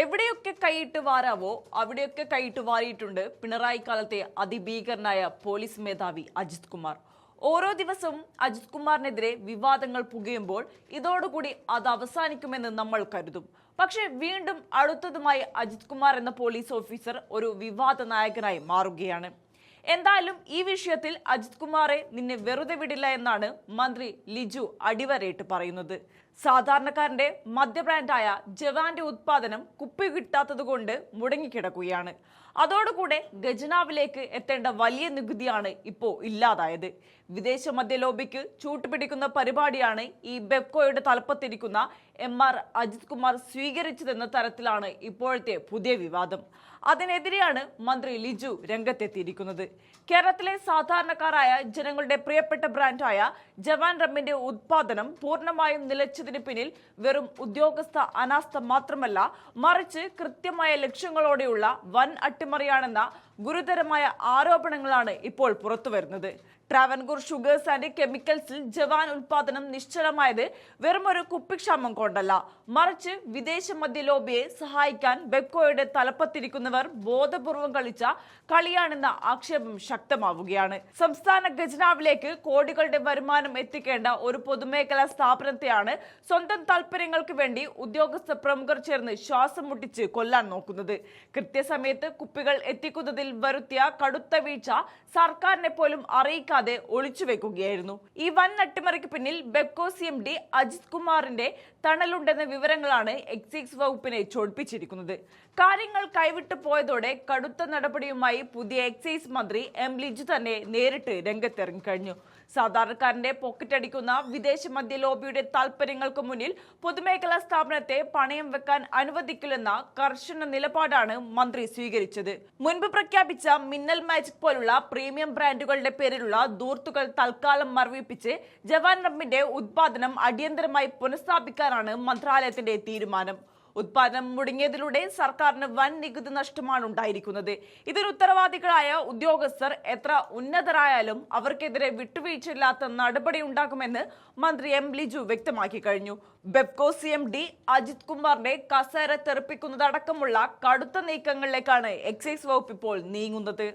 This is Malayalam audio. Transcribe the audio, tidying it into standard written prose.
എവിടെയൊക്കെ കൈയിട്ട് വാരാവോ അവിടെയൊക്കെ കൈയിട്ട് വാരിയിട്ടുണ്ട് പിണറായി കാലത്തെ അതിഭീകരനായ പോലീസ് മേധാവി അജിത് കുമാർ. ഓരോ ദിവസവും അജിത് കുമാറിനെതിരെ വിവാദങ്ങൾ പുകയുമ്പോൾ ഇതോടുകൂടി അത് അവസാനിക്കുമെന്ന് നമ്മൾ കരുതും. പക്ഷേ വീണ്ടും അടുത്തതുമായി അജിത് കുമാർ എന്ന പോലീസ് ഓഫീസർ ഒരു വിവാദ നായകനായി മാറുകയാണ്. എന്തായാലും ഈ വിഷയത്തിൽ അജിത് കുമാറെ നിന്നെ വെറുതെ വിടില്ല എന്നാണ് മന്ത്രി ലിജു അടിവരയിട്ട് പറയുന്നത്. സാധാരണക്കാരന്റെ മദ്യബ്രാൻഡായ ജവാന്റെ ഉത്പാദനം കുപ്പി കിട്ടാത്തതുകൊണ്ട് മുടങ്ങിക്കിടക്കുകയാണ്. അതോടുകൂടെ ഖജനാവിലേക്ക് എത്തേണ്ട വലിയ നികുതിയാണ് ഇപ്പോൾ ഇല്ലാതായത്. വിദേശ മദ്യ ലോബിക്ക് ചൂട്ടുപിടിക്കുന്ന പരിപാടിയാണ് ഈ ബെപ്കോയുടെ തലപ്പത്തിരിക്കുന്ന MR അജിത് കുമാർ സ്വീകരിച്ചതെന്ന തരത്തിലാണ് ഇപ്പോഴത്തെ പുതിയ വിവാദം. അതിനെതിരെയാണ് മന്ത്രി ലിജു രംഗത്തെത്തിയിരിക്കുന്നത്. കേരളത്തിലെ സാധാരണക്കാരായ ജനങ്ങളുടെ പ്രിയപ്പെട്ട ബ്രാൻഡായ ജവാൻ റമ്മിന്റെ ഉത്പാദനം പൂർണ്ണമായും നിലച്ചതിന് പിന്നിൽ വെറും ഉദ്യോഗസ്ഥ അനാസ്ഥ മാത്രമല്ല, മറിച്ച് കൃത്യമായ ലക്ഷ്യങ്ങളോടെയുള്ള വൻ അട്ടിമറിയാണെന്ന ഗുരുതരമായ ആരോപണങ്ങളാണ് ഇപ്പോൾ പുറത്തുവരുന്നത്. ട്രാവൻകൂർ ഷുഗേഴ്സ് ആൻഡ് കെമിക്കൽസിൽ ജവാൻ ഉൽപാദനം നിശ്ചലമായത് വെറുമൊരു കുപ്പിക്ഷാമം കൊണ്ടല്ല, മറിച്ച് വിദേശ മദ്യ ലോബിയെ സഹായിക്കാൻ ബെപ്കോയുടെ തലപ്പത്തിരിക്കുന്നവർ ബോധപൂർവം കളിച്ച കളിയാണെന്ന ആക്ഷേപം ശക്തമാവുകയാണ്. സംസ്ഥാന ഖജനാവിലേക്ക് കോടികളുടെ വരുമാനം എത്തിക്കേണ്ട ഒരു പൊതുമേഖലാ സ്ഥാപനത്തെയാണ് സ്വന്തം താല്പര്യങ്ങൾക്ക് വേണ്ടി ഉദ്യോഗസ്ഥ പ്രമുഖർ ചേർന്ന് ശ്വാസം മുട്ടിച്ച് കൊല്ലാൻ നോക്കുന്നത്. കൃത്യസമയത്ത് കുപ്പികൾ എത്തിക്കുന്നതിൽ വരുത്തിയ കടുത്ത വീഴ്ച സർക്കാരിനെ പോലും അറിയിക്കാതെ ഒളിച്ചുവെക്കുകയായിരുന്നു. ഈ വൻ അട്ടിമറിക്ക് പിന്നിൽ ബെപ്കോ CMD അജിത് കുമാറിന്റെ തണലുണ്ടെന്ന വിവരങ്ങളാണ് എക്സൈസ് വകുപ്പിനെ ചൊടിപ്പിച്ചിരിക്കുന്നത്. കാര്യങ്ങൾ കൈവിട്ടു പോയതോടെ കടുത്ത നടപടിയുമായി പുതിയ എക്സൈസ് മന്ത്രി ലിജു തന്നെ നേരിട്ട് രംഗത്തിറങ്ങിക്കഴിഞ്ഞു. സാധാരണക്കാരന്റെ പോക്കറ്റടിക്കുന്ന വിദേശ മദ്യ ലോബിയുടെ താല്പര്യങ്ങൾക്ക് മുന്നിൽ പൊതുമേഖലാ സ്ഥാപനത്തെ പണയം വെക്കാൻ അനുവദിക്കില്ലെന്ന കർശന നിലപാടാണ് മന്ത്രി സ്വീകരിച്ചത്. മുൻപ് പ്രഖ്യാപിച്ച മിന്നൽ മാജിക് പോലുള്ള പ്രീമിയം ബ്രാൻഡുകളുടെ പേരിലുള്ള ദൂർത്തുകൾ തൽക്കാലം മരവിപ്പിച്ച് ജവാൻ റമ്മിന്റെ ഉത്പാദനം അടിയന്തരമായി പുനഃസ്ഥാപിക്കാനാണ് മന്ത്രാലയത്തിന്റെ തീരുമാനം. ഉത്പാദനം മുടങ്ങിയതിലൂടെ സർക്കാരിന് വൻ നികുതി നഷ്ടമാണ് ഉണ്ടായിരിക്കുന്നത്. ഇതിന് ഉത്തരവാദികളായ ഉദ്യോഗസ്ഥർ എത്ര ഉന്നതരായാലും അവർക്കെതിരെ വിട്ടുവീഴ്ചയില്ലാത്ത നടപടി ഉണ്ടാകുമെന്ന് മന്ത്രി ലിജു വ്യക്തമാക്കി കഴിഞ്ഞു. ബെപ്കോ CMD അജിത് കുമാറിന്റെ കസേര തെറിപ്പിക്കുന്നതടക്കമുള്ള കടുത്ത നീക്കങ്ങളിലേക്കാണ് എക്സൈസ് വകുപ്പ് ഇപ്പോൾ നീങ്ങുന്നത്.